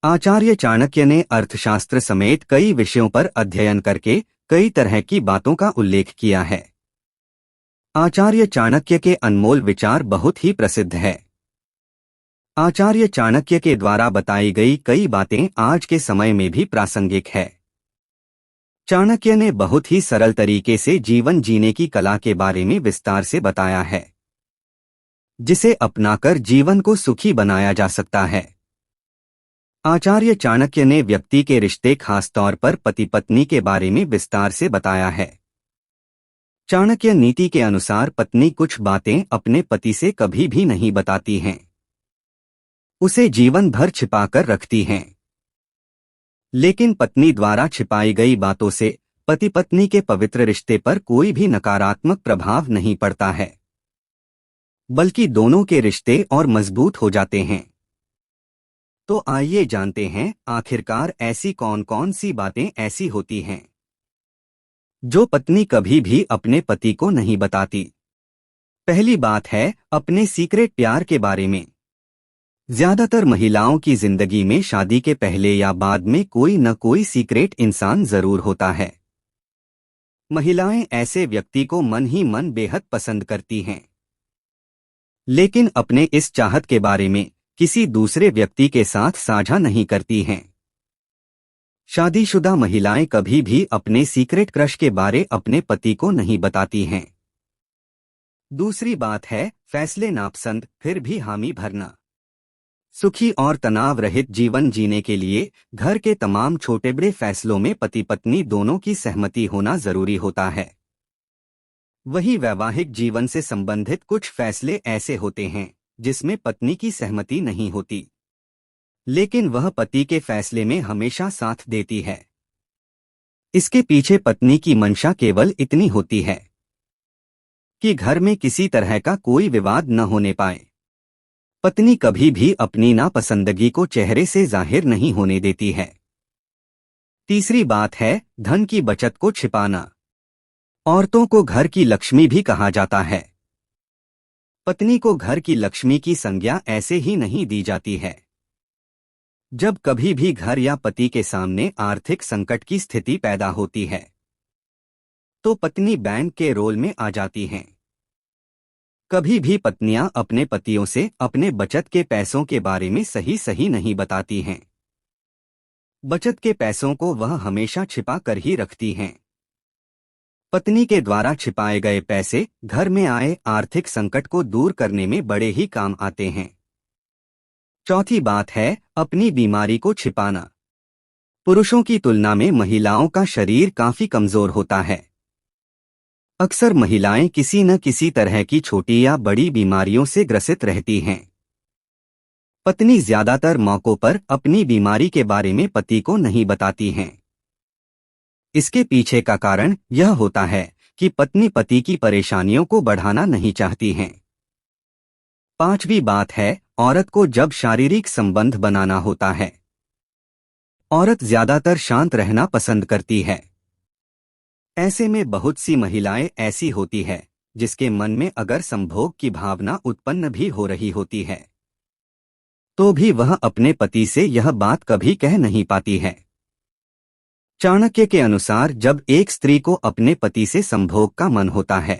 आचार्य चाणक्य ने अर्थशास्त्र समेत कई विषयों पर अध्ययन करके कई तरह की बातों का उल्लेख किया है। आचार्य चाणक्य के अनमोल विचार बहुत ही प्रसिद्ध है। आचार्य चाणक्य के द्वारा बताई गई कई बातें आज के समय में भी प्रासंगिक है। चाणक्य ने बहुत ही सरल तरीके से जीवन जीने की कला के बारे में विस्तार से बताया है, जिसे अपनाकर जीवन को सुखी बनाया जा सकता है। आचार्य चाणक्य ने व्यक्ति के रिश्ते, खासतौर पर पति पत्नी के बारे में विस्तार से बताया है। चाणक्य नीति के अनुसार पत्नी कुछ बातें अपने पति से कभी भी नहीं बताती हैं, उसे जीवन भर छिपाकर रखती हैं। लेकिन पत्नी द्वारा छिपाई गई बातों से पति पत्नी के पवित्र रिश्ते पर कोई भी नकारात्मक प्रभाव नहीं पड़ता है, बल्कि दोनों के रिश्ते और मजबूत हो जाते हैं। तो आइए जानते हैं आखिरकार ऐसी कौन कौन सी बातें ऐसी होती हैं जो पत्नी कभी भी अपने पति को नहीं बताती। पहली बात है अपने सीक्रेट प्यार के बारे में। ज्यादातर महिलाओं की जिंदगी में शादी के पहले या बाद में कोई न कोई सीक्रेट इंसान जरूर होता है। महिलाएं ऐसे व्यक्ति को मन ही मन बेहद पसंद करती हैं, लेकिन अपने इस चाहत के बारे में किसी दूसरे व्यक्ति के साथ साझा नहीं करती हैं। शादीशुदा महिलाएं कभी भी अपने सीक्रेट क्रश के बारे अपने पति को नहीं बताती हैं। दूसरी बात है फैसले नापसंद फिर भी हामी भरना। सुखी और तनाव रहित जीवन जीने के लिए घर के तमाम छोटे बड़े फैसलों में पति पत्नी दोनों की सहमति होना जरूरी होता है। वहीं वैवाहिक जीवन से संबंधित कुछ फैसले ऐसे होते हैं जिसमें पत्नी की सहमति नहीं होती, लेकिन वह पति के फैसले में हमेशा साथ देती है। इसके पीछे पत्नी की मंशा केवल इतनी होती है कि घर में किसी तरह का कोई विवाद न होने पाए। पत्नी कभी भी अपनी नापसंदगी को चेहरे से जाहिर नहीं होने देती है। तीसरी बात है धन की बचत को छिपाना। औरतों को घर की लक्ष्मी भी कहा जाता है। पत्नी को घर की लक्ष्मी की संज्ञा ऐसे ही नहीं दी जाती है। जब कभी भी घर या पति के सामने आर्थिक संकट की स्थिति पैदा होती है, तो पत्नी बैंक के रोल में आ जाती हैं। कभी भी पत्नियां अपने पतियों से अपने बचत के पैसों के बारे में सही नहीं बताती हैं। बचत के पैसों को वह हमेशा छिपा कर ही रखती हैं। पत्नी के द्वारा छिपाए गए पैसे घर में आए आर्थिक संकट को दूर करने में बड़े ही काम आते हैं। चौथी बात है अपनी बीमारी को छिपाना। पुरुषों की तुलना में महिलाओं का शरीर काफी कमजोर होता है। अक्सर महिलाएं किसी न किसी तरह की छोटी या बड़ी बीमारियों से ग्रसित रहती हैं। पत्नी ज्यादातर मौकों पर अपनी बीमारी के बारे में पति को नहीं बताती हैं। इसके पीछे का कारण यह होता है कि पत्नी पति की परेशानियों को बढ़ाना नहीं चाहती हैं। पांचवी बात है औरत को जब शारीरिक संबंध बनाना होता है, औरत ज्यादातर शांत रहना पसंद करती है। ऐसे में बहुत सी महिलाएं ऐसी होती है जिसके मन में अगर संभोग की भावना उत्पन्न भी हो रही होती है, तो भी वह अपने पति से यह बात कभी कह नहीं पाती है। चाणक्य के अनुसार जब एक स्त्री को अपने पति से संभोग का मन होता है,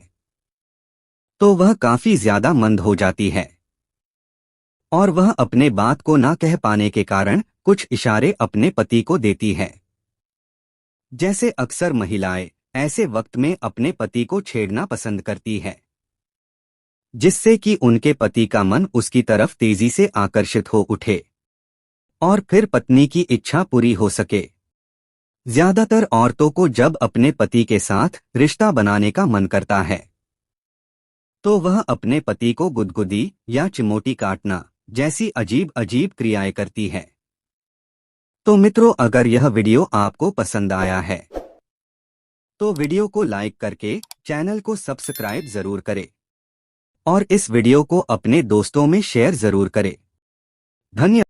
तो वह काफी ज्यादा मंद हो जाती है और वह अपने बात को ना कह पाने के कारण कुछ इशारे अपने पति को देती है। जैसे अक्सर महिलाएं ऐसे वक्त में अपने पति को छेड़ना पसंद करती है, जिससे कि उनके पति का मन उसकी तरफ तेजी से आकर्षित हो उठे और फिर पत्नी की इच्छा पूरी हो सके। ज्यादातर औरतों को जब अपने पति के साथ रिश्ता बनाने का मन करता है, तो वह अपने पति को गुदगुदी या चिमोटी काटना जैसी अजीब अजीब क्रियाएं करती है। तो मित्रों, अगर यह वीडियो आपको पसंद आया है तो वीडियो को लाइक करके चैनल को सब्सक्राइब जरूर करें और इस वीडियो को अपने दोस्तों में शेयर जरूर करें। धन्यवाद।